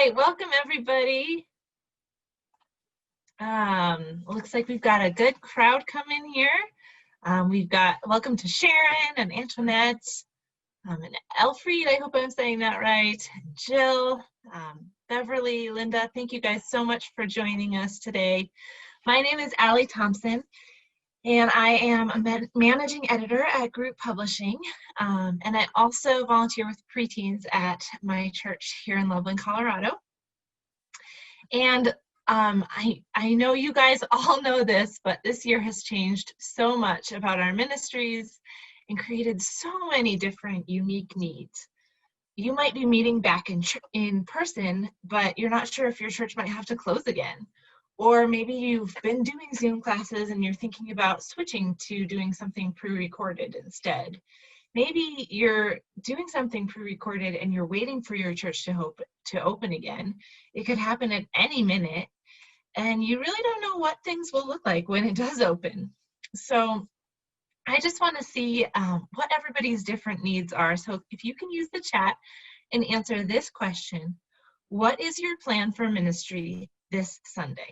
right, welcome everybody. Looks like we've got a good crowd coming here. We've got welcome to Sharon and Antoinette and Elfried, I hope I'm saying that right, Jill, Beverly, Linda, thank you guys so much for joining us today. My name is Allie Thompson, and I am a managing editor at Group Publishing, and I also volunteer with preteens at my church here in Loveland, Colorado. And I know you guys all know this, but this year has changed so much about our ministries and created so many different unique needs. You might be meeting back in person, but you're not sure if your church might have to close again. Or maybe you've been doing Zoom classes and you're thinking about switching to doing something pre-recorded instead. Maybe you're doing something pre-recorded and you're waiting for your church to open again. It could happen at any minute, and you really don't know what things will look like when it does open. So I just want to see what everybody's different needs are. So if you can use the chat and answer this question, what is your plan for ministry this Sunday?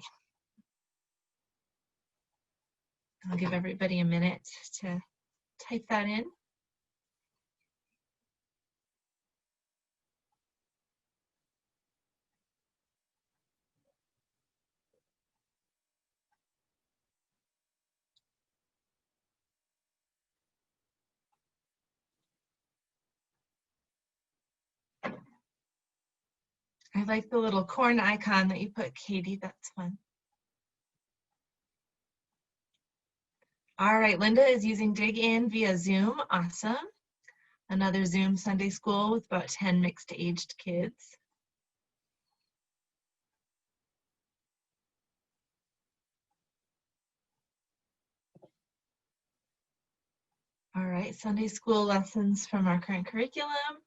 I'll give everybody a minute to type that in. I like the little corn icon that you put, Katie, that's fun. All right, Linda is using Dig In via Zoom, awesome. Another Zoom Sunday school with about 10 mixed aged kids. All right, Sunday school lessons from our current curriculum.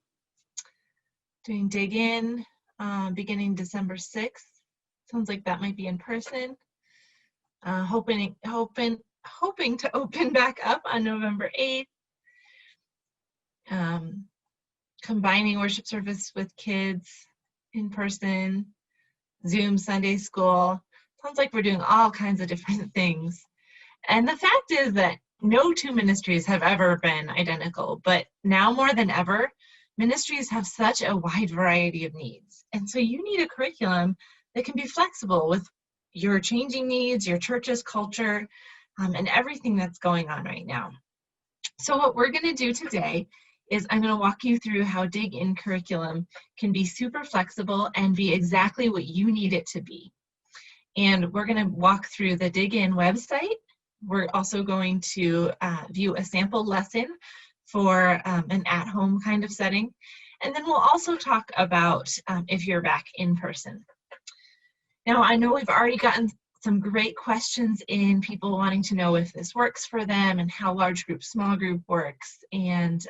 Doing Dig In, beginning December 6th. Sounds like that might be in person. Hoping to open back up on November 8th. Combining worship service with kids in person, Zoom Sunday school. Sounds like we're doing all kinds of different things. And the fact is that no two ministries have ever been identical, but now more than ever, ministries have such a wide variety of needs. And so you need a curriculum that can be flexible with your changing needs, your church's culture, and everything that's going on right now. So what we're going to do today is I'm going to walk you through how Dig In curriculum can be super flexible and be exactly what you need it to be. And we're going to walk through the Dig In website. We're also going to view a sample lesson for an at-home kind of setting. And then we'll also talk about if you're back in person. Now, I know we've already gotten some great questions in, people wanting to know if this works for them and how large group, small group works, and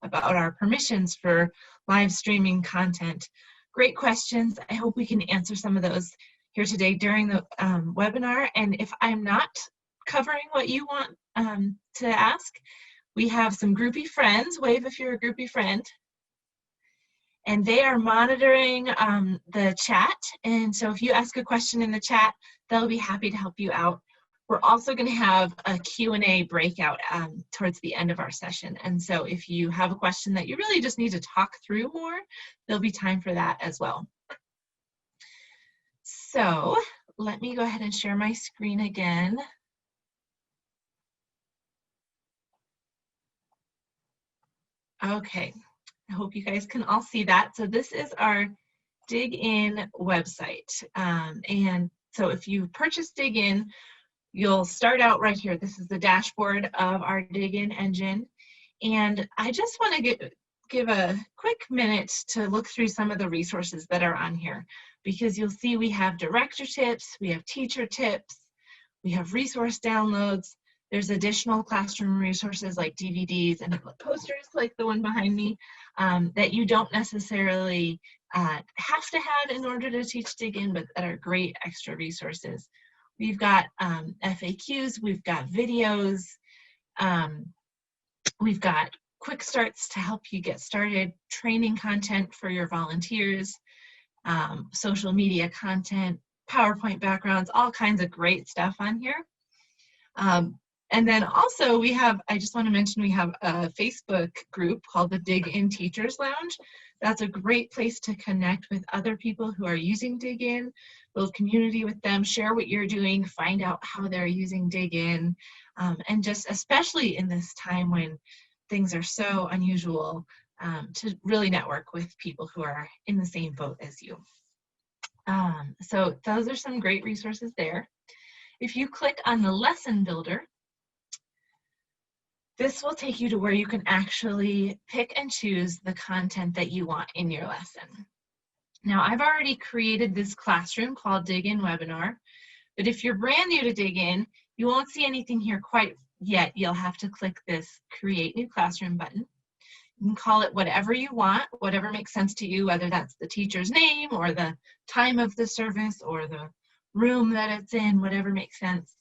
about our permissions for live streaming content. Great questions. I hope we can answer some of those here today during the webinar. And if I'm not covering what you want to ask, we have some groupie friends. Wave if you're a groupie friend. And they are monitoring the chat. And so if you ask a question in the chat, they'll be happy to help you out. We're also going to have a Q&A breakout towards the end of our session. And so if you have a question that you really just need to talk through more, there'll be time for that as well. So let me go ahead and share my screen again. Okay. I hope you guys can all see that. So this is our Dig In website. And so if you purchase Dig In, you'll start out right here. This is the dashboard of our Dig In engine. And I just want to give a quick minute to look through some of the resources that are on here, because you'll see we have director tips, we have teacher tips, we have resource downloads. There's additional classroom resources like DVDs and posters like the one behind me that you don't necessarily have to have in order to teach Dig In, but that are great extra resources. We've got FAQs, we've got videos, we've got quick starts to help you get started, training content for your volunteers, social media content, PowerPoint backgrounds, all kinds of great stuff on here. And then also we have, I just want to mention, we have a Facebook group called the Dig In Teachers Lounge. That's a great place to connect with other people who are using Dig In, build community with them, share what you're doing, find out how they're using Dig In, and just especially in this time when things are so unusual, to really network with people who are in the same boat as you. So those are some great resources there. If you click on the lesson builder, this will take you to where you can actually pick and choose the content that you want in your lesson. Now, I've already created this classroom called Dig In Webinar, but if you're brand new to Dig In, you won't see anything here quite yet. You'll have to click this Create New Classroom button. You can call it whatever you want, whatever makes sense to you, whether that's the teacher's name or the time of the service or the room that it's in, whatever makes sense.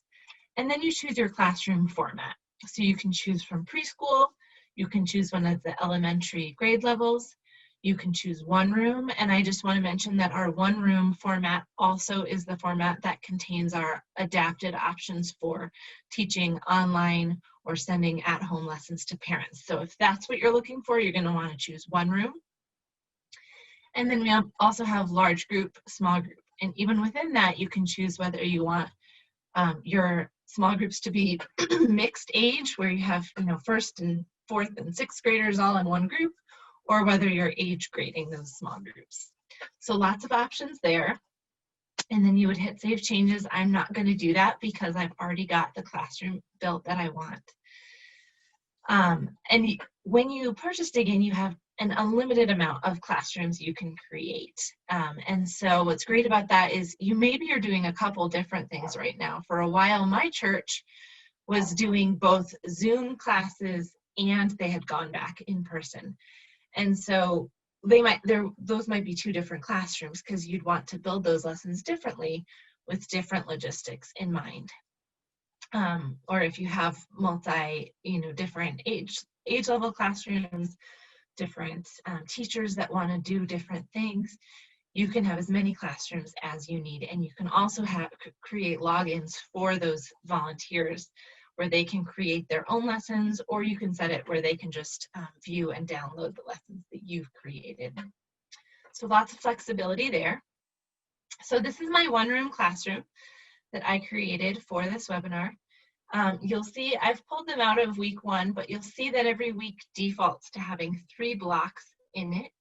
And then you choose your classroom format. So you can choose from preschool, you can choose one of the elementary grade levels, you can choose one room, and I just want to mention that our one room format also is the format that contains our adapted options for teaching online or sending at-home lessons to parents. So if that's what you're looking for, you're going to want to choose one room. And then we also have large group, small group, and even within that you can choose whether you want your small groups to be mixed age, where you have, first and fourth and sixth graders all in one group, or whether you're age grading those small groups. So lots of options there. And then you would hit Save Changes. I'm not going to do that because I've already got the classroom built that I want. And when you purchase Dig In, you have an unlimited amount of classrooms you can create. And so what's great about that is maybe you're doing a couple different things right now. For a while, my church was doing both Zoom classes and they had gone back in person. And so those might be two different classrooms because you'd want to build those lessons differently with different logistics in mind. Or if you have different age level classrooms, different teachers that want to do different things, you can have as many classrooms as you need. And you can also create logins for those volunteers where they can create their own lessons, or you can set it where they can just view and download the lessons that you've created. So lots of flexibility there. So this is my one room classroom that I created for this webinar. You'll see I've pulled them out of week 1, but you'll see that every week defaults to having 3 blocks in it.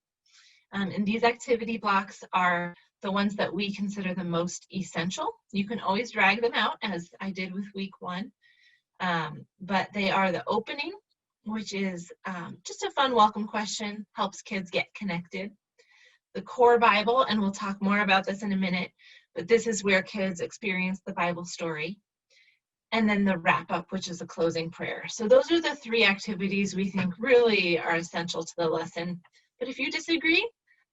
And these activity blocks are the ones that we consider the most essential. You can always drag them out, as I did with week 1. But they are the opening, which is just a fun welcome question, helps kids get connected. The core Bible, and we'll talk more about this in a minute, but this is where kids experience the Bible story. And then the wrap up, which is a closing prayer. So those are the 3 activities we think really are essential to the lesson. But if you disagree,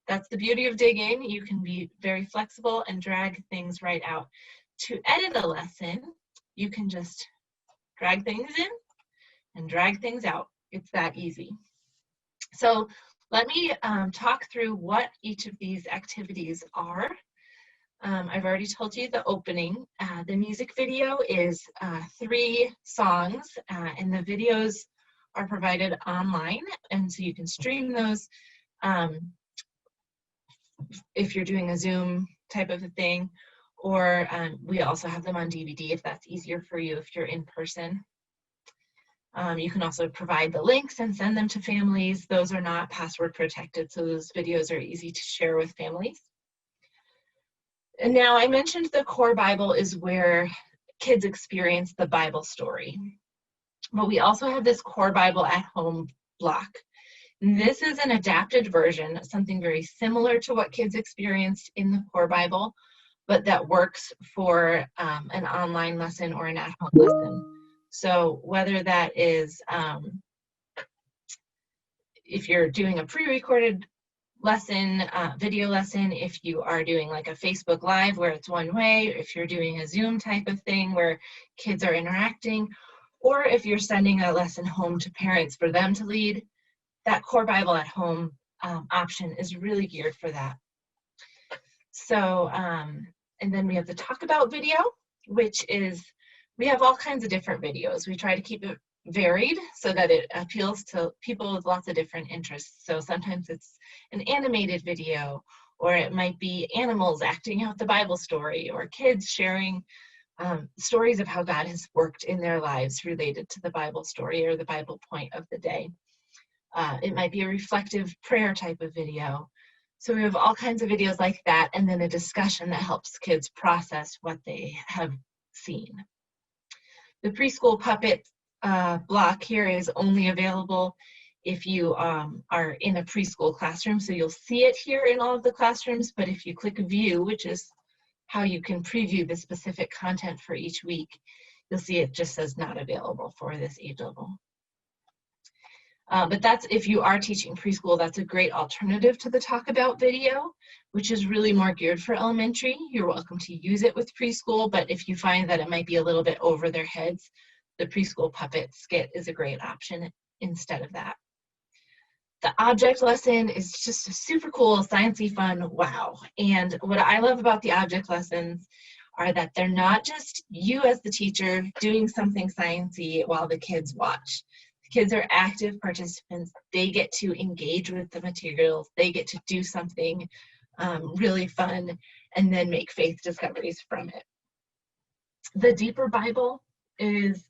that's the beauty of Dig In. You can be very flexible and drag things right out. To edit a lesson, you can just drag things in and drag things out. It's that easy. So let me talk through what each of these activities are. I've already told you the opening. The music video is 3 songs, and the videos are provided online, and so you can stream those if you're doing a Zoom type of a thing, or we also have them on DVD if that's easier for you if you're in person. You can also provide the links and send them to families. Those are not password protected, so those videos are easy to share with families. And now I mentioned the core Bible is where kids experience the Bible story. But we also have this core Bible at home block. And this is an adapted version, something very similar to what kids experienced in the core Bible, but that works for an online lesson or an at-home lesson. So whether that is if you're doing a pre-recorded lesson, video lesson, if you are doing like a Facebook Live where it's one way, if you're doing a Zoom type of thing where kids are interacting, or if you're sending a lesson home to parents for them to lead, that core Bible at home option is really geared for that. So, and then we have the talk about video, which is, we have all kinds of different videos. We try to keep it varied so that it appeals to people with lots of different interests. So sometimes it's an animated video, or it might be animals acting out the Bible story, or kids sharing stories of how God has worked in their lives related to the Bible story or the Bible point of the day. It might be a reflective prayer type of video. So we have all kinds of videos like that, and then a discussion that helps kids process what they have seen. The preschool puppet block here is only available if you are in a preschool classroom. So you'll see it here in all of the classrooms, but if you click view, which is how you can preview the specific content for each week, you'll see it just says not available for this age level. But that's, if you are teaching preschool, that's a great alternative to the Talk About video, which is really more geared for elementary. You're welcome to use it with preschool, but if you find that it might be a little bit over their heads, the preschool puppet skit is a great option instead of that. The object lesson is just a super cool, sciencey fun, wow. And what I love about the object lessons are that they're not just you as the teacher doing something sciencey while the kids watch. The kids are active participants. They get to engage with the materials. They get to do something really fun and then make faith discoveries from it. The Deeper Bible is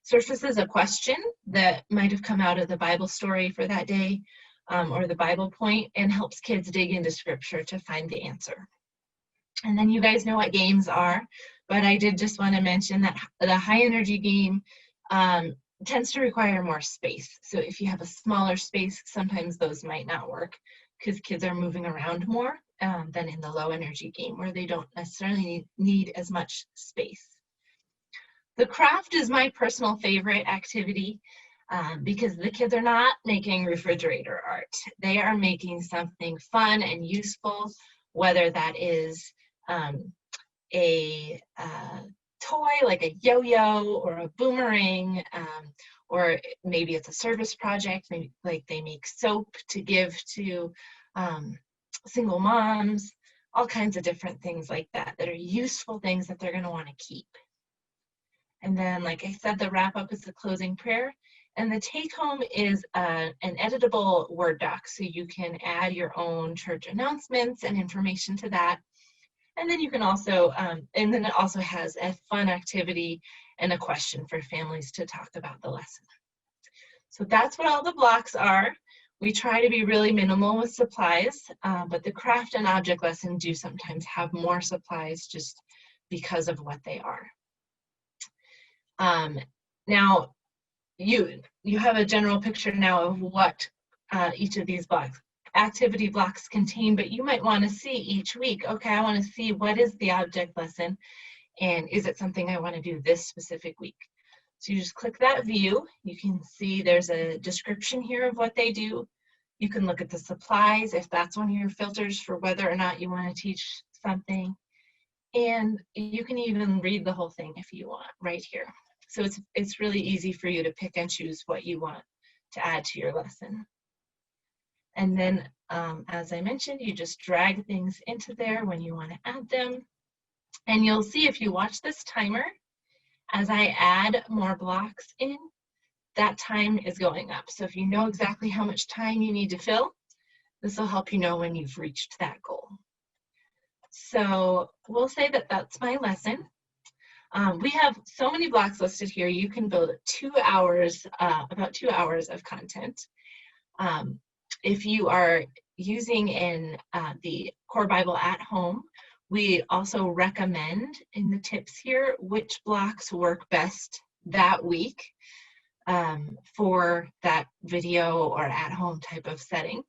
surfaces a question that might have come out of the Bible story for that day or the Bible point, and helps kids dig into scripture to find the answer. And then you guys know what games are, but I did just want to mention that the high energy game tends to require more space. So if you have a smaller space, sometimes those might not work because kids are moving around more than in the low energy game, where they don't necessarily need as much space. The craft is my personal favorite activity because the kids are not making refrigerator art. They are making something fun and useful, whether that is a toy like a yo-yo or a boomerang, or maybe it's a service project, maybe like they make soap to give to single moms, all kinds of different things like that that are useful things that they're going to want to keep. And then, like I said, the wrap-up is the closing prayer, and the take-home is an editable Word doc, so you can add your own church announcements and information to that. And then you can also, and then it also has a fun activity and a question for families to talk about the lesson. So that's what all the blocks are. We try to be really minimal with supplies, but the craft and object lesson do sometimes have more supplies just because of what they are. Now, you have a general picture now of what each of these blocks, activity blocks contain, but you might want to see each week, okay, I want to see what is the object lesson and is it something I want to do this specific week. So you just click that view. You can see there's a description here of what they do. You can look at the supplies if that's one of your filters for whether or not you want to teach something. And you can even read the whole thing if you want right here. So it's really easy for you to pick and choose what you want to add to your lesson. And then, as I mentioned, you just drag things into there when you want to add them. And you'll see if you watch this timer, as I add more blocks in, that time is going up. So if you know exactly how much time you need to fill, this will help you know when you've reached that goal. So we'll say that that's my lesson. We have so many blocks listed here. You can build 2 hours, about 2 hours of content. If you are using in the Core Bible at Home, we also recommend in the tips here which blocks work best that week for that video or at home type of setting.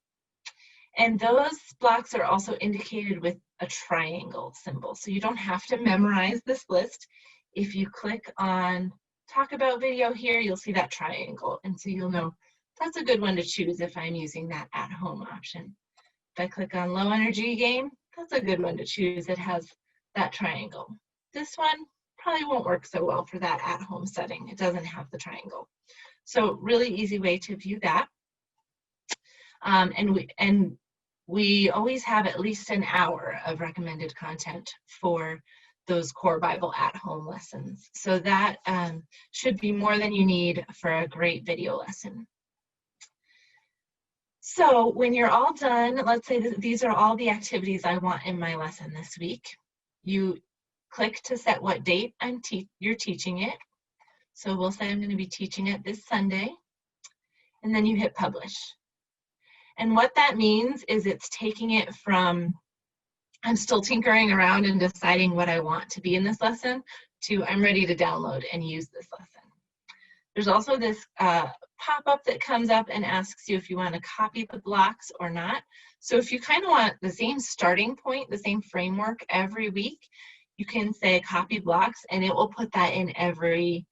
And those blocks are also indicated with a triangle symbol. So you don't have to memorize this list. If you click on Talk About Video here, you'll see that triangle. And so you'll know that's a good one to choose if I'm using that at home option. If I click on Low Energy Game, that's a good one to choose. It has that triangle. This one probably won't work so well for that at home setting. It doesn't have the triangle. So really easy way to view that. And we always have at least an hour of recommended content for those core Bible at home lessons. So that should be more than you need for a great video lesson. So when you're all done, let's say that these are all the activities I want in my lesson this week. You click to set what date you're teaching it. So we'll say I'm going to be teaching it this Sunday, and then you hit publish. And what that means is it's taking it from I'm still tinkering around and deciding what I want to be in this lesson to I'm ready to download and use this lesson. There's also this pop-up that comes up and asks you if you want to copy the blocks or not. So if you kind of want the same starting point, the same framework every week, you can say copy blocks and it will put that in every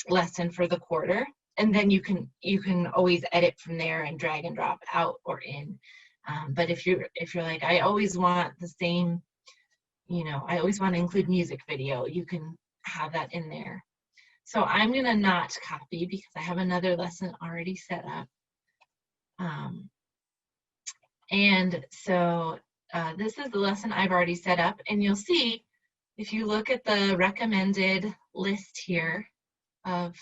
lesson for the quarter. And then you can always edit from there and drag and drop out or in. But if you're like, I always want the same, I always want to include music video, you can have that in there. So I'm going to not copy because I have another lesson already set up. And so this is the lesson I've already set up. And you'll see, if you look at the recommended list here of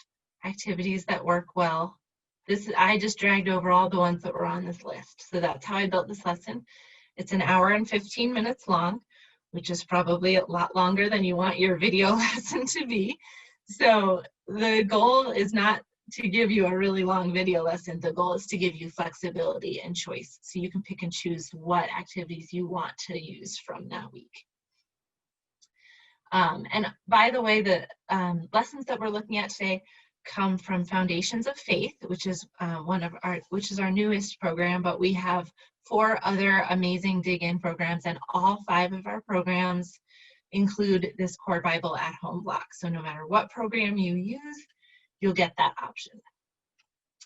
activities that work well, I just dragged over all the ones that were on this list. So that's how I built this lesson. It's an hour and 15 minutes long, which is probably a lot longer than you want your video lesson to be. So the goal is not to give you a really long video lesson. The goal is to give you flexibility and choice, so you can pick and choose what activities you want to use from that week. And by the way, the lessons that we're looking at today come from Foundations of Faith, which is our newest program, but we have 4 other amazing dig-in programs, and all 5 of our programs include this core Bible at home block. So no matter what program you use, you'll get that option.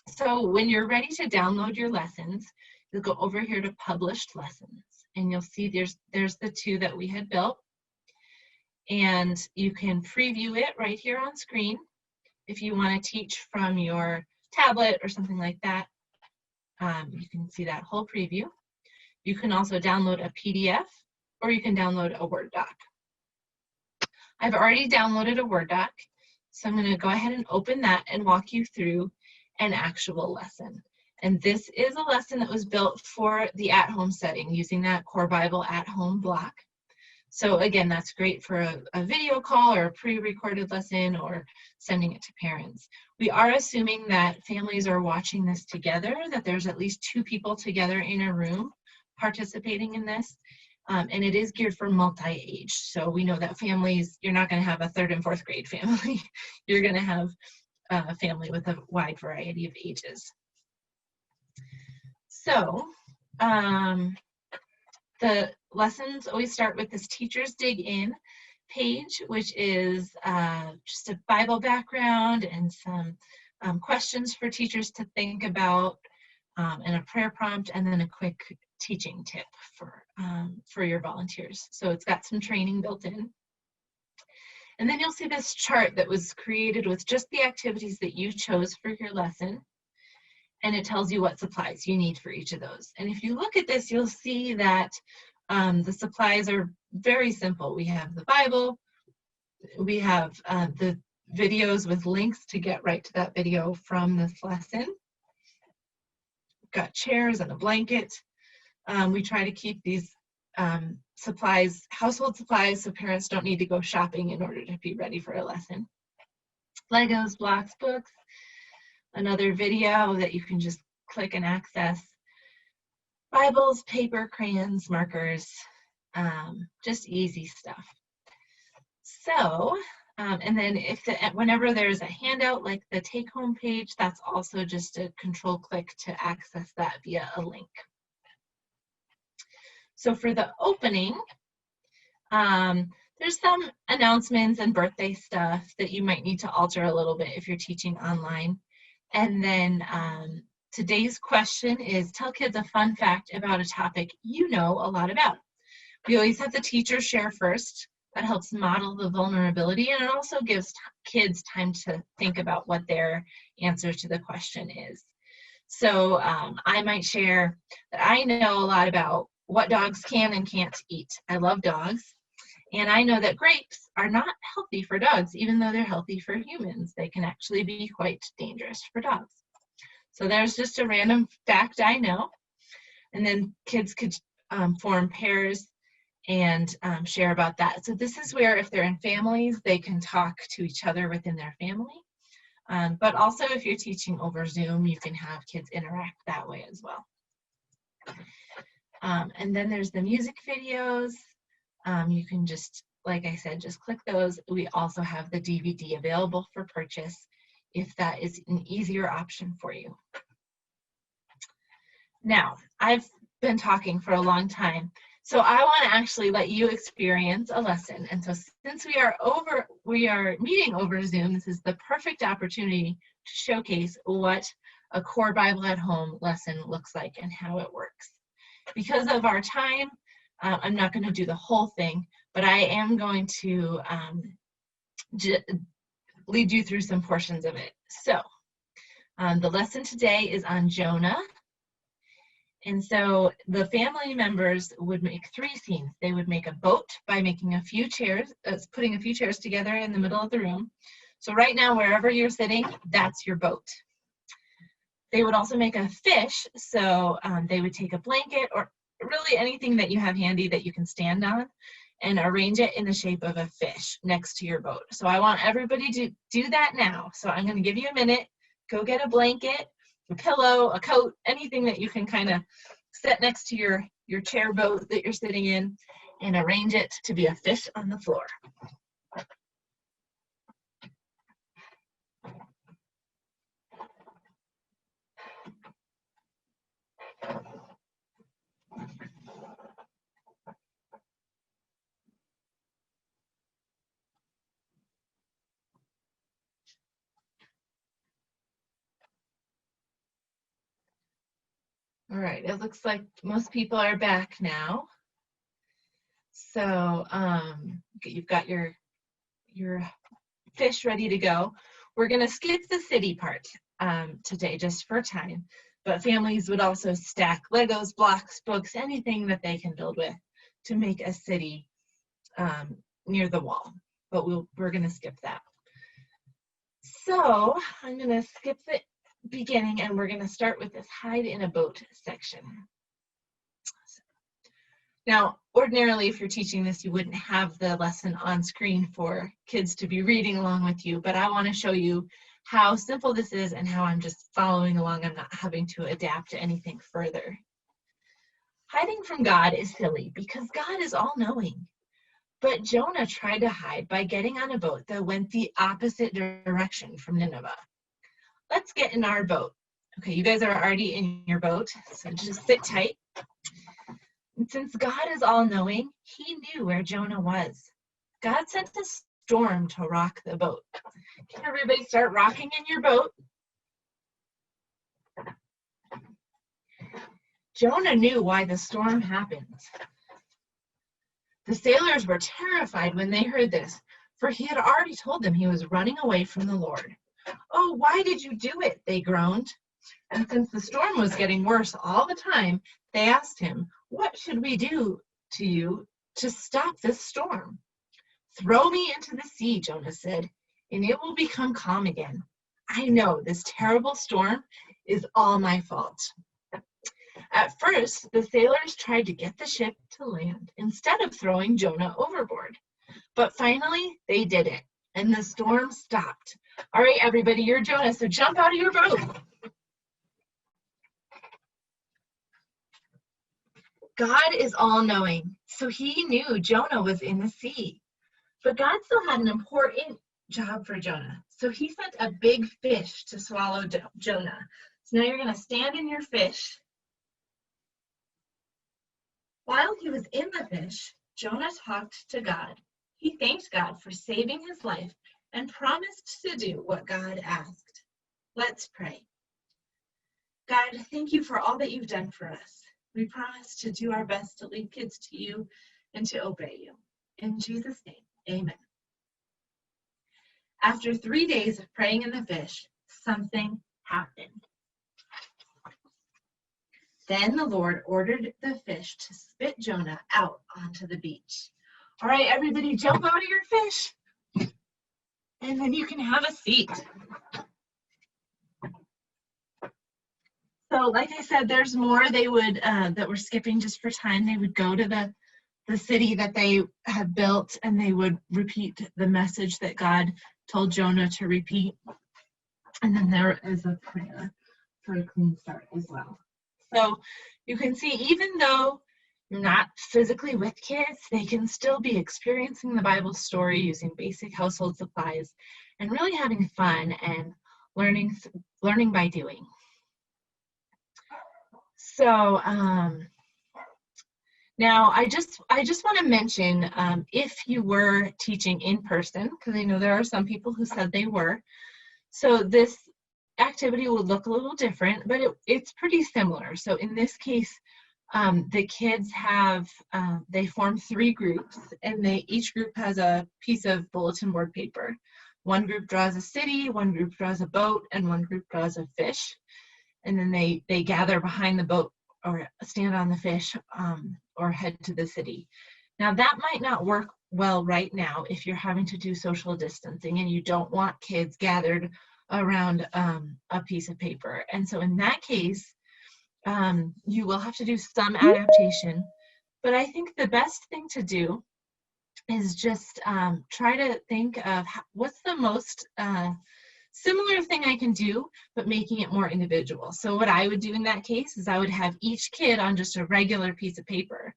So when you're ready to download your lessons, you'll go over here to published lessons, and you'll see there's the 2 that we had built, and you can preview it right here on screen if you want to teach from your tablet or something like that. You can see that whole preview. You can also download a PDF, or you can download a Word doc. I've already downloaded a Word doc, so I'm going to go ahead and open that and walk you through an actual lesson. And this is a lesson that was built for the at-home setting using that core Bible at-home block. So again, that's great for a video call or a pre-recorded lesson or sending it to parents. We are assuming that families are watching this together, that there's at least 2 people together in a room participating in this. And it is geared for multi-age. So we know that families, you're not going to have a 3rd and 4th grade family. You're going to have a family with a wide variety of ages. So the lessons always start with this Teachers Dig In page, which is just a Bible background and some questions for teachers to think about, and a prayer prompt, and then a quick teaching tip for your volunteers. So it's got some training built in. And then you'll see this chart that was created with just the activities that you chose for your lesson. And it tells you what supplies you need for each of those. And if you look at this, you'll see that the supplies are very simple. We have the Bible, we have the videos with links to get right to that video from this lesson. We've got chairs and a blanket. We try to keep these supplies, household supplies, so parents don't need to go shopping in order to be ready for a lesson. Legos, blocks, books, another video that you can just click and access. Bibles, paper, crayons, markers, just easy stuff. So, and then whenever there's a handout like the take-home page, that's also just a control click to access that via a link. So for the opening, there's some announcements and birthday stuff that you might need to alter a little bit if you're teaching online. And then today's question is, tell kids a fun fact about a topic you know a lot about. We always have the teacher share first. That helps model the vulnerability, and it also gives kids time to think about what their answer to the question is. So I might share that I know a lot about what dogs can and can't eat. I love dogs, and I know that grapes are not healthy for dogs, even though they're healthy for humans. They can actually be quite dangerous for dogs. So there's just a random fact I know. And then kids could form pairs and share about that. So this is where if they're in families, they can talk to each other within their family. But also if you're teaching over Zoom, you can have kids interact that way as well. And then there's the music videos. You can just, like I said, just click those. We also have the DVD available for purchase if that is an easier option for you. Now, I've been talking for a long time, so I want to actually let you experience a lesson. And so since we are meeting over Zoom, this is the perfect opportunity to showcase what a Core Bible at Home lesson looks like and how it works. Because of our time, I'm not going to do the whole thing, but I am going to lead you through some portions of it. So the lesson today is on Jonah. And so the family members would make 3 scenes. They would make a boat by making a few chairs, putting a few chairs together in the middle of the room. So right now, wherever you're sitting, that's your boat. They would also make a fish. So they would take a blanket or really anything that you have handy that you can stand on and arrange it in the shape of a fish next to your boat. So I want everybody to do that now. So I'm going to give you a minute. Go get a blanket, a pillow, a coat, anything that you can kind of set next to your chair boat that you're sitting in, and arrange it to be a fish on the floor. All right, it looks like most people are back now. So you've got your fish ready to go. We're going to skip the city part today just for time, but families would also stack Legos, blocks, books, anything that they can build with to make a city near the wall, but we're going to skip that. So I'm going to skip the beginning and we're going to start with this hide in a boat section. Now, ordinarily, if you're teaching this, you wouldn't have the lesson on screen for kids to be reading along with you, but I want to show you how simple this is and how I'm just following along. I'm not having to adapt to anything further. Hiding from God is silly because God is all-knowing. But Jonah tried to hide by getting on a boat that went the opposite direction from Nineveh. Let's get in our boat. Okay, you guys are already in your boat, so just sit tight. And since God is all-knowing, he knew where Jonah was. God sent a storm to rock the boat. Can everybody start rocking in your boat? Jonah knew why the storm happened. The sailors were terrified when they heard this, for he had already told them he was running away from the Lord. "Oh, why did you do it?" they groaned. And since the storm was getting worse all the time, they asked him, "What should we do to you to stop this storm?" "Throw me into the sea," Jonah said, "and it will become calm again. I know this terrible storm is all my fault." At first, the sailors tried to get the ship to land instead of throwing Jonah overboard. But finally, they did it, and the storm stopped. All right, everybody, you're Jonah, so jump out of your boat. God is all-knowing, so he knew Jonah was in the sea. But God still had an important job for Jonah, so he sent a big fish to swallow Jonah. So now you're going to stand in your fish. While he was in the fish, Jonah talked to God. He thanked God for saving his life and promised to do what God asked. Let's pray. God, thank you for all that you've done for us. We promise to do our best to lead kids to you and to obey you. In Jesus' name, amen. After 3 days of praying in the fish, something happened. Then the Lord ordered the fish to spit Jonah out onto the beach. All right, everybody, jump out of your fish, and then you can have a seat. So like I said, there's more. They would, that we're skipping just for time, they would go to the city that they had built, and they would repeat the message that God told Jonah to repeat. And then there is a prayer for a clean start as well. So you can see, even though you're not physically with kids, they can still be experiencing the Bible story using basic household supplies and really having fun and learning by doing. So now I just want to mention, if you were teaching in person, because I know there are some people who said they were, so this activity will look a little different, but it's pretty similar. So in this case, the kids have, they form 3 groups, and each group has a piece of bulletin board paper. One group draws a city, one group draws a boat, and one group draws a fish. And then they gather behind the boat or stand on the fish, or head to the city. Now that might not work well right now if you're having to do social distancing and you don't want kids gathered around a piece of paper. And so in that case, you will have to do some adaptation. But I think the best thing to do is just try to think of what's the most similar thing I can do, but making it more individual. So what I would do in that case is I would have each kid on just a regular piece of paper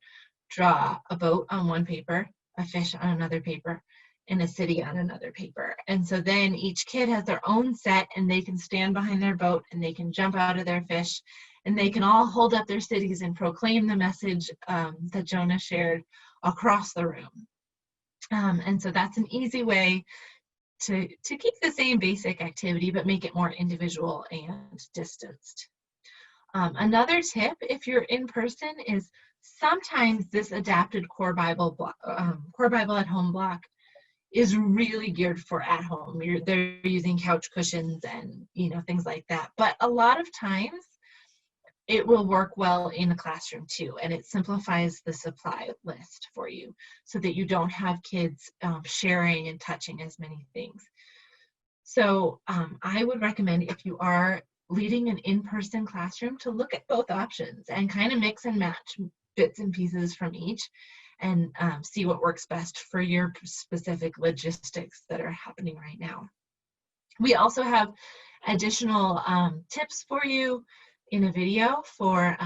draw a boat on one paper, a fish on another paper, and a city on another paper. And so then each kid has their own set, and they can stand behind their boat, and they can jump out of their fish, and they can all hold up their cities and proclaim the message that Jonah shared across the room. And so that's an easy way to keep the same basic activity, but make it more individual and distanced. Another tip, if you're in person, is sometimes this adapted Core Bible at Home block is really geared for at home. They're using couch cushions and things like that. But a lot of times it will work well in a classroom too, and it simplifies the supply list for you so that you don't have kids sharing and touching as many things. So I would recommend, if you are leading an in-person classroom, to look at both options and kind of mix and match bits and pieces from each, and see what works best for your specific logistics that are happening right now. We also have additional tips for you in a video for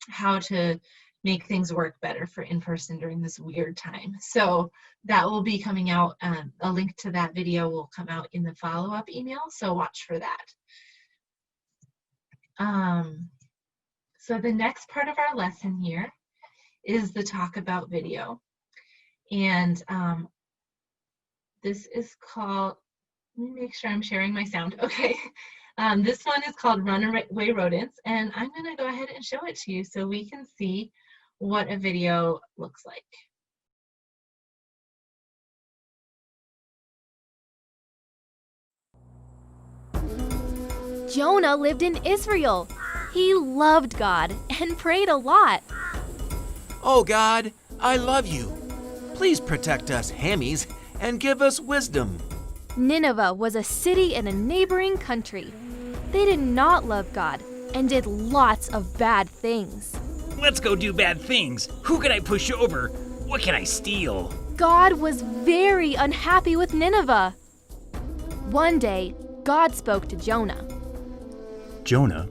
how to make things work better for in-person during this weird time. So that will be coming out. A link to that video will come out in the follow-up email, so watch for that. So the next part of our lesson here is the talk about video. And this is called, let me make sure I'm sharing my sound. Okay. This one is called Runaway Rodents, and I'm going to go ahead and show it to you so we can see what a video looks like. Jonah lived in Israel. He loved God and prayed a lot. Oh God, I love you. Please protect us Hammies and give us wisdom. Nineveh was a city in a neighboring country. They did not love God and did lots of bad things. Let's go do bad things. Who can I push over? What can I steal? God was very unhappy with Nineveh. One day, God spoke to Jonah. Jonah,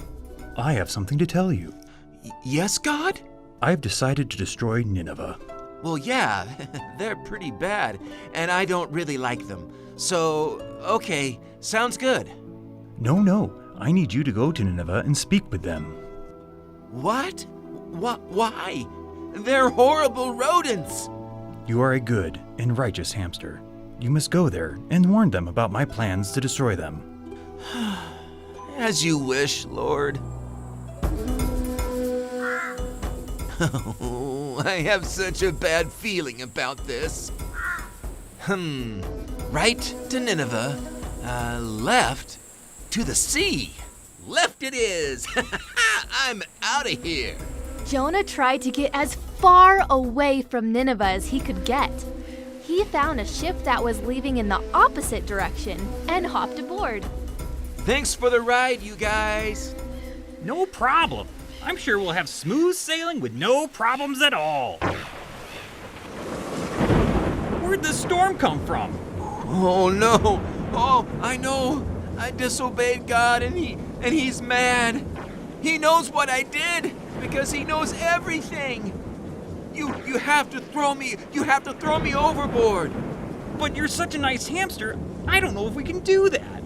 I have something to tell you. Yes, God? I've decided to destroy Nineveh. Well, yeah, they're pretty bad, and I don't really like them. So, okay, sounds good. No, I need you to go to Nineveh and speak with them. What? Why? They're horrible rodents. You are a good and righteous hamster. You must go there and warn them about my plans to destroy them. As you wish, Lord. Oh, I have such a bad feeling about this. Right to Nineveh, left to the sea. Left it is. I'm out of here. Jonah tried to get as far away from Nineveh as he could get. He found a ship that was leaving in the opposite direction and hopped aboard. Thanks for the ride, you guys. No problem. I'm sure we'll have smooth sailing with no problems at all. Where'd the storm come from? Oh no. Oh, I know. I disobeyed God and he's mad. He knows what I did because he knows everything. You have to throw me overboard. But you're such a nice hamster, I don't know if we can do that.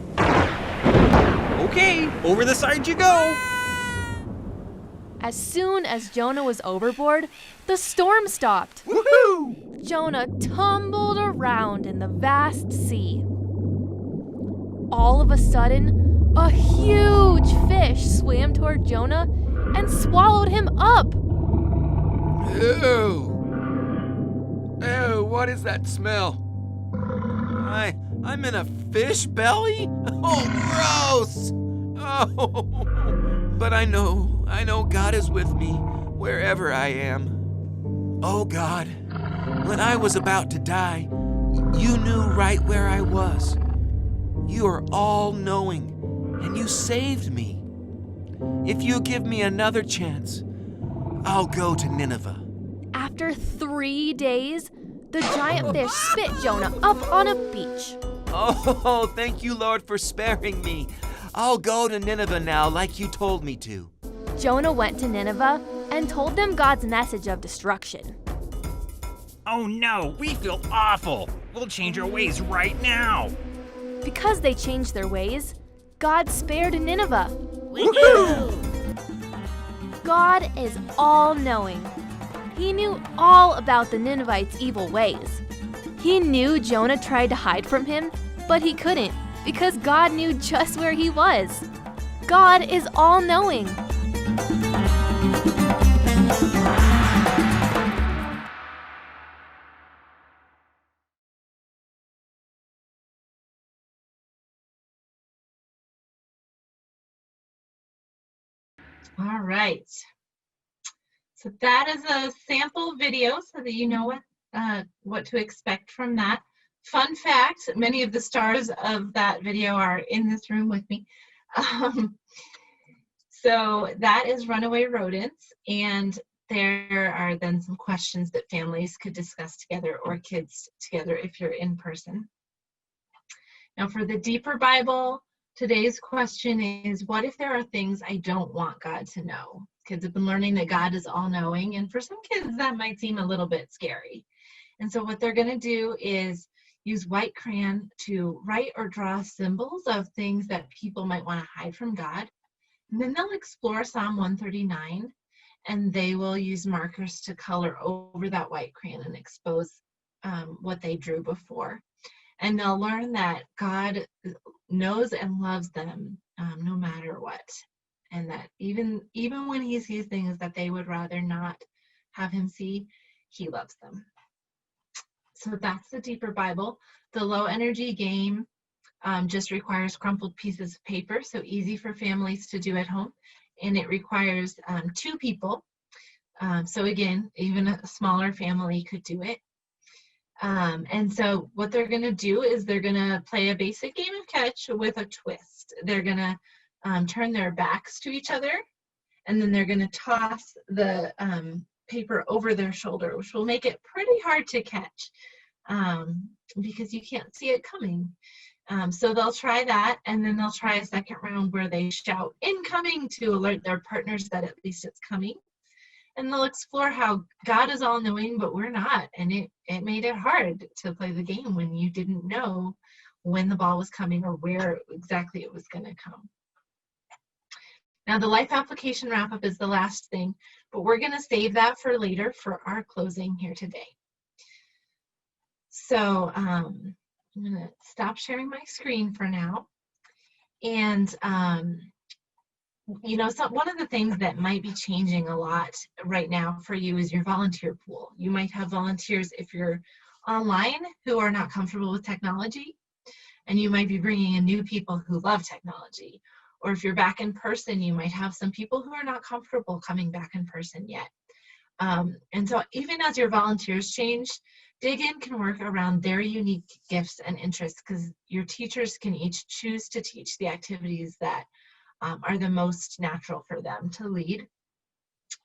Okay, over the side you go. As soon as Jonah was overboard, the storm stopped. Woohoo! Jonah tumbled around in the vast sea. All of a sudden, a huge fish swam toward Jonah and swallowed him up. Ew. Ew, what is that smell? I'm in a fish belly? Oh, gross! Oh, but I know God is with me wherever I am. Oh God, when I was about to die, you knew right where I was. You are all-knowing, and you saved me. If you give me another chance, I'll go to Nineveh. After 3 days, the giant fish spit Jonah up on a beach. Oh, thank you, Lord, for sparing me. I'll go to Nineveh now like you told me to. Jonah went to Nineveh and told them God's message of destruction. Oh no, we feel awful. We'll change our ways right now. Because they changed their ways, God spared Nineveh. God is all-knowing. He knew all about the Ninevites' evil ways. He knew Jonah tried to hide from him, but he couldn't because God knew just where he was. God is all-knowing. All right. So that is a sample video so that you know what to expect from that. Fun fact, many of the stars of that video are in this room with me. So that is Runaway Rodents, and there are then some questions that families could discuss together or kids together if you're in person. Now for the Deeper Bible, today's question is, what if there are things I don't want God to know? Kids have been learning that God is all-knowing, and for some kids that might seem a little bit scary. And so what they're going to do is use white crayon to write or draw symbols of things that people might want to hide from God. And then they'll explore Psalm 139, and they will use markers to color over that white crayon and expose what they drew before. And they'll learn that God knows and loves them no matter what. And that even when he sees things that they would rather not have him see, he loves them. So that's the Deeper Bible. The low energy game just requires crumpled pieces of paper, so easy for families to do at home. And it requires 2 people. So again, even a smaller family could do it. And so what they're going to do is they're going to play a basic game of catch with a twist. They're going to turn their backs to each other, and then they're going to toss the paper over their shoulder, which will make it pretty hard to catch because you can't see it coming. So they'll try that, and then they'll try a second round where they shout incoming to alert their partners that at least it's coming. And they'll explore how God is all-knowing, but we're not. And it made it hard to play the game when you didn't know when the ball was coming or where exactly it was going to come. Now, the life application wrap-up is the last thing, but we're going to save that for later for our closing here today. So I'm going to stop sharing my screen for now. And you know, so one of the things that might be changing a lot right now for you is your volunteer pool. You might have volunteers if you're online who are not comfortable with technology, and you might be bringing in new people who love technology. Or if you're back in person, you might have some people who are not comfortable coming back in person yet. And so even as your volunteers change, Dig In can work around their unique gifts and interests, because your teachers can each choose to teach the activities that are the most natural for them to lead.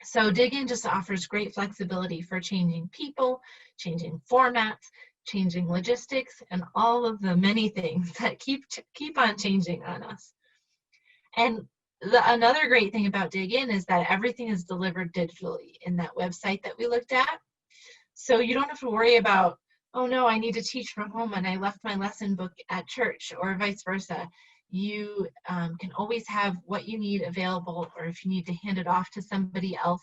So Dig In just offers great flexibility for changing people, changing formats, changing logistics, and all of the many things that keep on changing on us. And another great thing about Dig In is that everything is delivered digitally in that website that we looked at. So you don't have to worry about, oh no, I need to teach from home and I left my lesson book at church, or vice versa. You can always have what you need available, or if you need to hand it off to somebody else,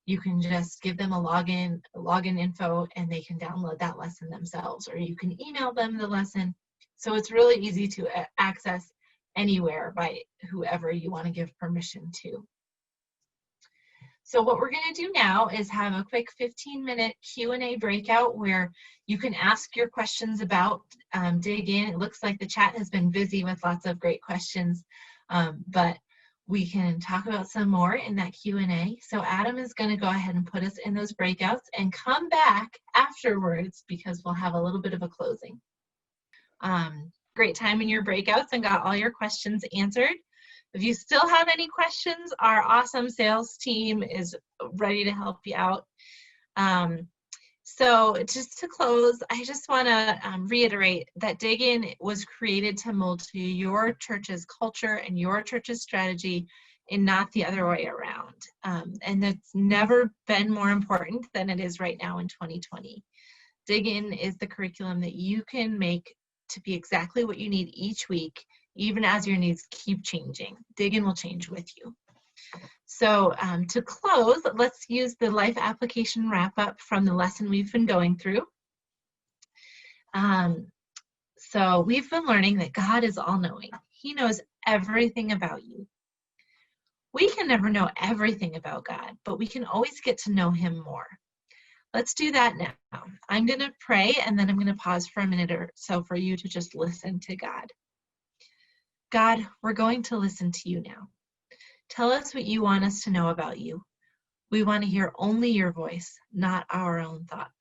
you can just give them a login info, and they can download that lesson themselves, or you can email them the lesson. So it's really easy to access anywhere by whoever you want to give permission to. So what we're going to do now is have a quick 15-minute Q&A breakout where you can ask your questions about Dig In. It looks like the chat has been busy with lots of great questions, but we can talk about some more in that Q&A. So Adam is going to go ahead and put us in those breakouts and come back afterwards because we'll have a little bit of a closing. Great time in your breakouts and got all your questions answered. If you still have any questions, our awesome sales team is ready to help you out. So just to close, I just want to reiterate that Dig In was created to mold to your church's culture and your church's strategy, and not the other way around. And it's never been more important than it is right now in 2020. Dig In is the curriculum that you can make to be exactly what you need each week, even as your needs keep changing. Dig In will change with you. So to close, let's use the life application wrap up from the lesson we've been going through. So we've been learning that God is all-knowing. He knows everything about you. We can never know everything about God, but we can always get to know him more. Let's do that now. I'm going to pray, and then I'm going to pause for a minute or so for you to just listen to God. God, we're going to listen to you now. Tell us what you want us to know about you. We want to hear only your voice, not our own thoughts.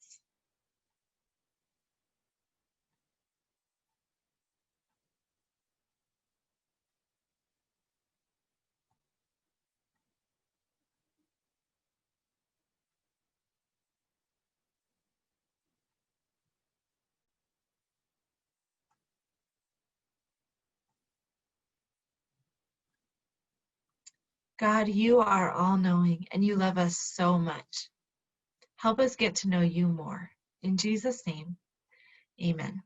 God, you are all-knowing, and you love us so much. Help us get to know you more. In Jesus' name, amen.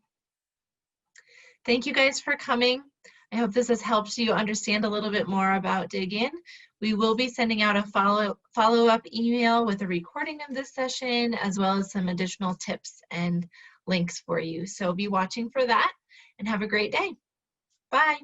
Thank you guys for coming. I hope this has helped you understand a little bit more about Dig In. We will be sending out a follow-up email with a recording of this session, as well as some additional tips and links for you. So be watching for that, and have a great day. Bye.